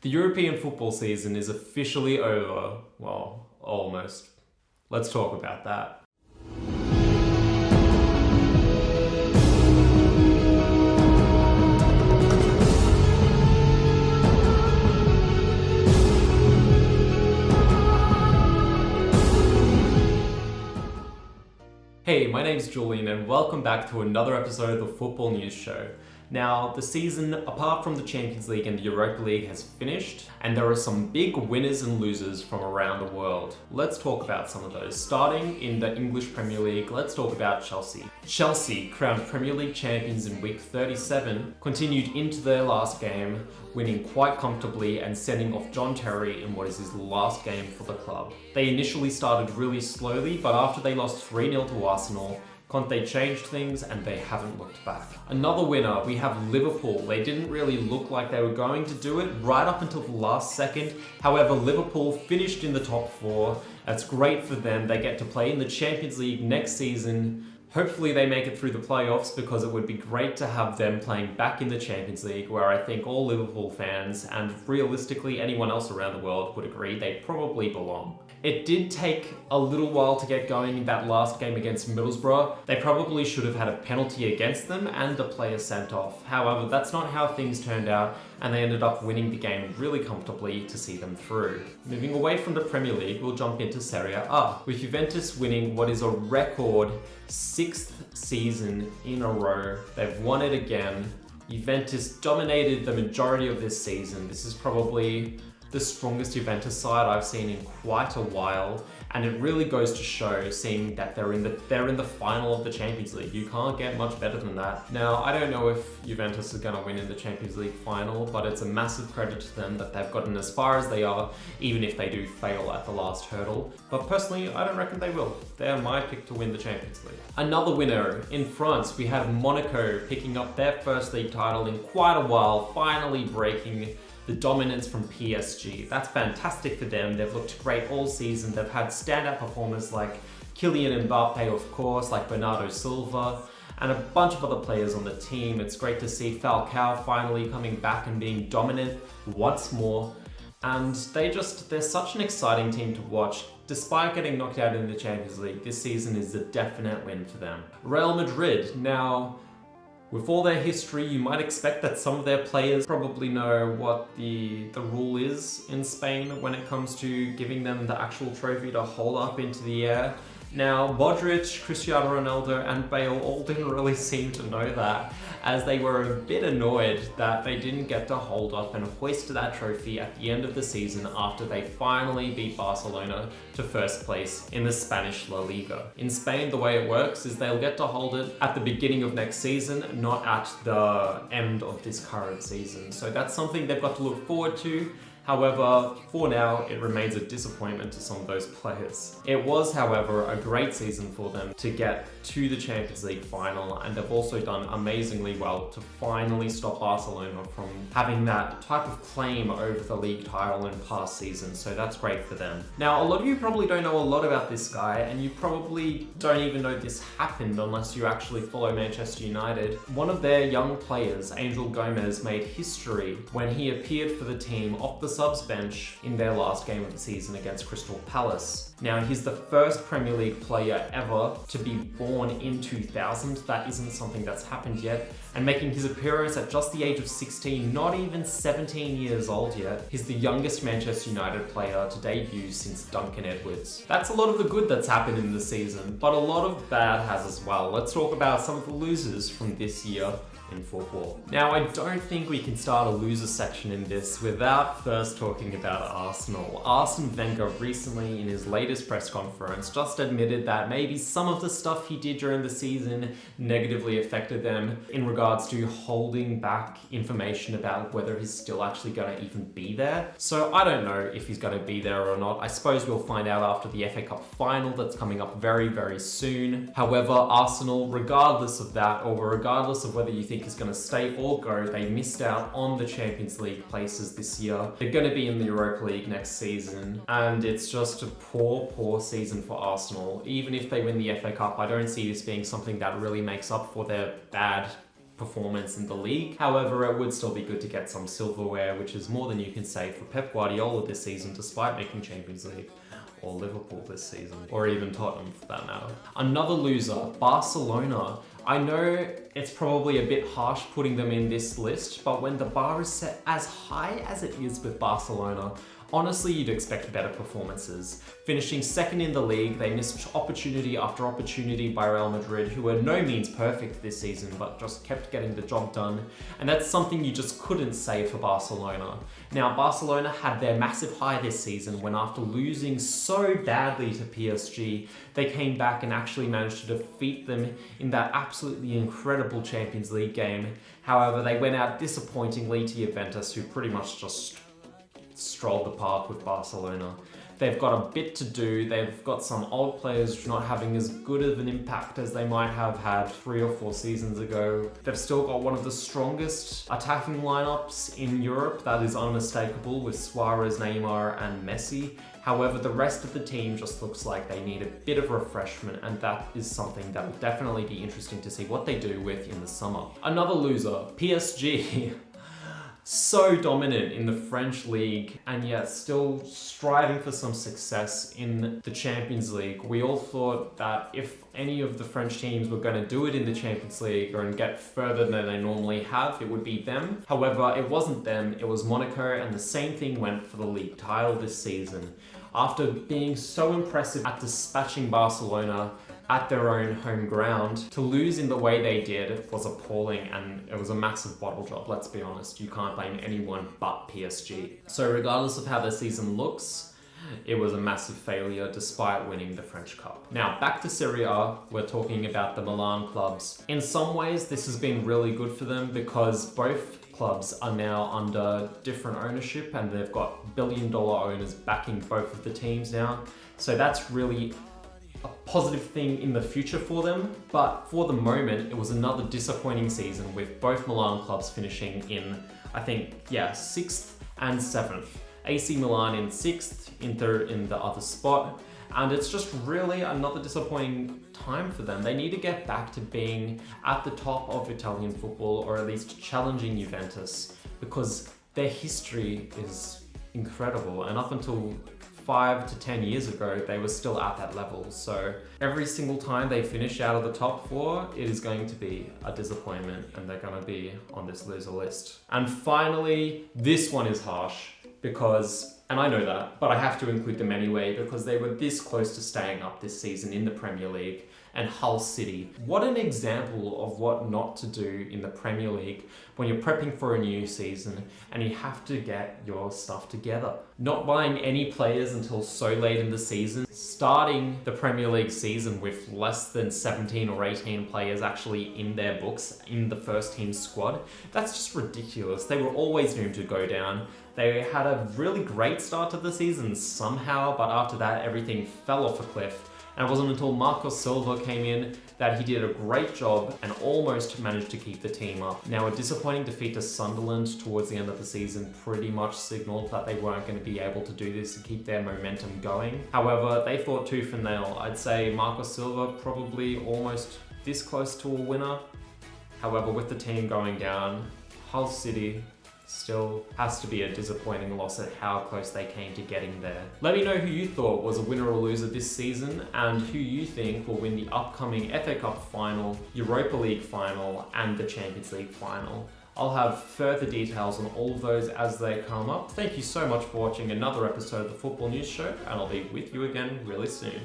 The European football season is officially over. Well, almost. Let's talk about that. Hey, my name's Julian and welcome back to another episode of the Football News Show. Now, the season, apart from the Champions League and the Europa League, has finished, and there are some big winners and losers from around the world. Let's talk about some of those. Starting in the English Premier League, let's talk about Chelsea. Chelsea, crowned Premier League champions in week 37, continued into their last game, winning quite comfortably and sending off John Terry in what is his last game for the club. They initially started really slowly, but after they lost 3-0 to Arsenal, Conte changed things and they haven't looked back. Another winner, we have Liverpool. They didn't really look like they were going to do it right up until the last second. However, Liverpool finished in the top 4. That's great for them. They get to play in the Champions League next season. Hopefully they make it through the playoffs, because it would be great to have them playing back in the Champions League, where I think all Liverpool fans and realistically anyone else around the world would agree they probably belong. It did take a little while to get going in that last game against Middlesbrough. They probably should have had a penalty against them and a player sent off. However, that's not how things turned out, and they ended up winning the game really comfortably to see them through. Moving away from the Premier League, we'll jump into Serie A, with Juventus winning what is a record 6th season in a row. They've won it again. Juventus dominated the majority of this season. This is probably the strongest Juventus side I've seen in quite a while, and it really goes to show, seeing that they're in the final of the Champions League. You can't get much better than that. Now, I don't know if Juventus is going to win in the Champions League final, but it's a massive credit to them that they've gotten as far as they are, even if they do fail at the last hurdle. But personally, I don't reckon they will. They're my pick to win the Champions League. Another winner in France, we have Monaco picking up their first league title in quite a while, finally breaking the dominance from PSG. That's fantastic for them. They've looked great all season. They've had standout performers like Kylian Mbappe, of course, like Bernardo Silva, and a bunch of other players on the team. It's great to see Falcao finally coming back and being dominant once more. And they're such an exciting team to watch. Despite getting knocked out in the Champions League, this season is a definite win for them. Real Madrid, now, with all their history, you might expect that some of their players probably know what the rule is in Spain when it comes to giving them the actual trophy to hold up into the air. Now, Modric, Cristiano Ronaldo and Bale all didn't really seem to know that, as they were a bit annoyed that they didn't get to hold up and hoist that trophy at the end of the season after they finally beat Barcelona to first place in the Spanish La Liga. In Spain, the way it works is they'll get to hold it at the beginning of next season, not at the end of this current season. So that's something they've got to look forward to. However, for now, it remains a disappointment to some of those players. It was, however, a great season for them to get to the Champions League final, and they've also done amazingly well to finally stop Barcelona from having that type of claim over the league title in past seasons, so that's great for them. Now, a lot of you probably don't know a lot about this guy, and you probably don't even know this happened unless you actually follow Manchester United. One of their young players, Angel Gomez, made history when he appeared for the team off the subs bench in their last game of the season against Crystal Palace. Now, he's the first Premier League player ever to be born in 2000. That isn't something that's happened yet. And making his appearance at just the age of 16, not even 17 years old yet. He's the youngest Manchester United player to debut since Duncan Edwards. That's a lot of the good that's happened in the season, but a lot of bad has as well. Let's talk about some of the losers from this year in football. Now, I don't think we can start a loser section in this without first talking about Arsenal. Arsene Wenger recently, in his latest press conference, just admitted that maybe some of the stuff he did during the season negatively affected them in regards to holding back information about whether he's still actually going to even be there. So I don't know if he's going to be there or not. I suppose we'll find out after the FA Cup final that's coming up very, very soon. However, Arsenal, regardless of that, or regardless of whether you think he's going to stay or go, they missed out on the Champions League places this year. They're going to be in the Europa League next season, and it's just a poor season for Arsenal. Even if they win the FA Cup, I don't see this being something that really makes up for their bad performance in the league. However, it would still be good to get some silverware, which is more than you can say for Pep Guardiola this season, despite making Champions League, or Liverpool this season, or even Tottenham for that matter. Another loser, Barcelona. I know it's probably a bit harsh putting them in this list, but when the bar is set as high as it is with Barcelona, honestly, you'd expect better performances. Finishing second in the league, they missed opportunity after opportunity by Real Madrid, who were no means perfect this season, but just kept getting the job done. And that's something you just couldn't say for Barcelona. Now, Barcelona had their massive high this season when, after losing so badly to PSG, they came back and actually managed to defeat them in that absolutely incredible Champions League game. However, they went out disappointingly to Juventus, who pretty much just strolled the park with Barcelona. They've got a bit to do. They've got some old players not having as good of an impact as they might have had 3 or 4 seasons ago. They've still got one of the strongest attacking lineups in Europe. That is unmistakable, with Suarez, Neymar and Messi. However, the rest of the team just looks like they need a bit of refreshment, and that is something that will definitely be interesting to see what they do with in the summer. Another loser, PSG. So dominant in the French league, and yet still striving for some success in the Champions League. We all thought that if any of the French teams were going to do it in the Champions League or get further than they normally have, it would be them. However, it wasn't them, it was Monaco, and the same thing went for the league title this season. After being so impressive at dispatching Barcelona at their own home ground, to lose in the way they did was appalling, and it was a massive bottle job, let's be honest. You can't blame anyone but PSG. So regardless of how their season looks, it was a massive failure despite winning the French Cup. Now back to Serie A, we're talking about the Milan clubs. In some ways this has been really good for them because both clubs are now under different ownership and they've got billion-dollar owners backing both of the teams now. So that's really a positive thing in the future for them, but for the moment it was another disappointing season with both Milan clubs finishing in, I think, 6th and 7th. AC Milan in 6th, Inter in the other spot, and it's just really another disappointing time for them. They need to get back to being at the top of Italian football, or at least challenging Juventus, because their history is incredible, and up until 5 to 10 years ago, they were still at that level. So every single time they finish out of the top 4, it is going to be a disappointment and they're going to be on this loser list. And finally, this one is harsh because, and I know that, but I have to include them anyway because they were this close to staying up this season in the Premier League. And Hull City. What an example of what not to do in the Premier League when you're prepping for a new season and you have to get your stuff together. Not buying any players until so late in the season, starting the Premier League season with less than 17 or 18 players actually in their books in the first team squad. That's just ridiculous. They were always doomed to go down. They had a really great start to the season somehow, but after that everything fell off a cliff. And it wasn't until Marco Silva came in that he did a great job and almost managed to keep the team up. Now, a disappointing defeat to Sunderland towards the end of the season pretty much signaled that they weren't going to be able to do this and keep their momentum going. However, they fought tooth and nail. I'd say Marco Silva probably almost this close to a winner. However, with the team going down, Hull City still has to be a disappointing loss at how close they came to getting there. Let me know who you thought was a winner or loser this season and who you think will win the upcoming FA Cup final, Europa League final and the Champions League final. I'll have further details on all of those as they come up. Thank you so much for watching another episode of the Football News Show, and I'll be with you again really soon.